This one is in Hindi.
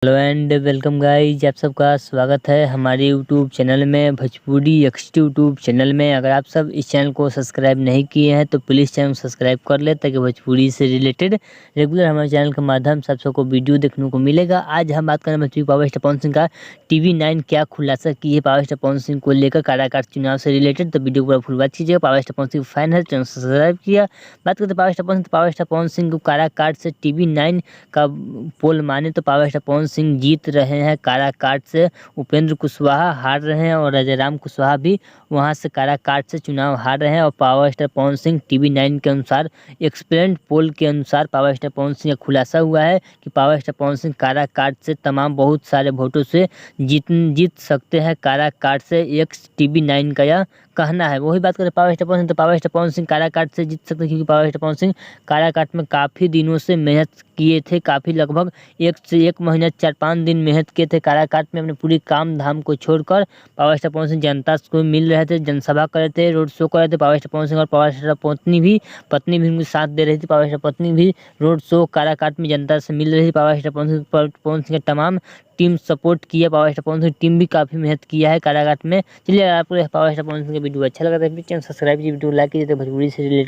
हेलो एंड वेलकम गाइज, आप सबका स्वागत है हमारे यूट्यूब चैनल में, भोजपुरी एक्स यूट्यूब चैनल में। अगर आप सब इस चैनल को सब्सक्राइब नहीं किए हैं तो प्लीज़ चैनल को सब्सक्राइब कर ले, ताकि भोजपुरी से रिलेटेड रेगुलर हमारे चैनल के माध्यम से आप सबको वीडियो देखने को मिलेगा। आज हम बात करें भोजपुरी पावर स्टार पवन सिंह का TV9 क्या खुलासा की है पावर स्टार पवन सिंह को लेकर काराकाट चुनाव से रिलेटेड। तो वीडियो को फुल बात कीजिएगा। Power star Pawan Singh fan है, चैनल सब्सक्राइब किया। बात करते power star Pawan Singh, power star Pawan Singh को काराकाट से TV9 का पोल माने तो पावर स्टार पवन सिंह जीत रहे हैं काराकाट से। उपेंद्र कुशवाहा हार रहे हैं और राजाराम कुशवाहा भी वहां से काराकाट से चुनाव हार रहे हैं। और power star Pawan Singh TV9 के अनुसार, एक्सपेरेंट पोल के अनुसार पावर स्टार पवन सिंह का खुलासा हुआ है कि पावर स्टार पवन सिंह काराकाट से तमाम बहुत सारे वोटों से जीत सकते हैं काराकाट से। एक्स TV9 का यह कहना है। वही बात करें पावर स्टार पवन सिंह, तो पावर स्टार पवन सिंह काराकाट से जीत सकते हैं, क्योंकि पावर स्टार पवन सिंह काराकाट में काफ़ी दिनों से मेहनत किए थे। काफ़ी लगभग 1 से 1 महीना 4-5 दिन मेहनत किए थे काराकाट में। अपने पूरी काम धाम को छोड़कर पावर स्टार पवन सिंह जनता को मिल रहे थे, जनसभा कर रहे थे, रोड शो कर रहे थे। पावर स्टार पवन सिंह और पावर स्टार पत्नी भी उनके साथ दे रही थी। पावर स्टार पत्नी भी रोड शो काराकाट में जनता से मिल रही थी। पावर स्टार पवन सिंह का तमाम टीम सपोर्ट किया। Power star Pawan Singh team भी काफ़ी मेहनत किया है काराकाट में। चलिए, आपको पावर स्टार पवन सिंह का वीडियो अच्छा लगा तो प्लीज चैनल सब्सक्राइब कीजिए, वीडियो लाइक कीजिए, तो भोजपुरी से रिलेटेड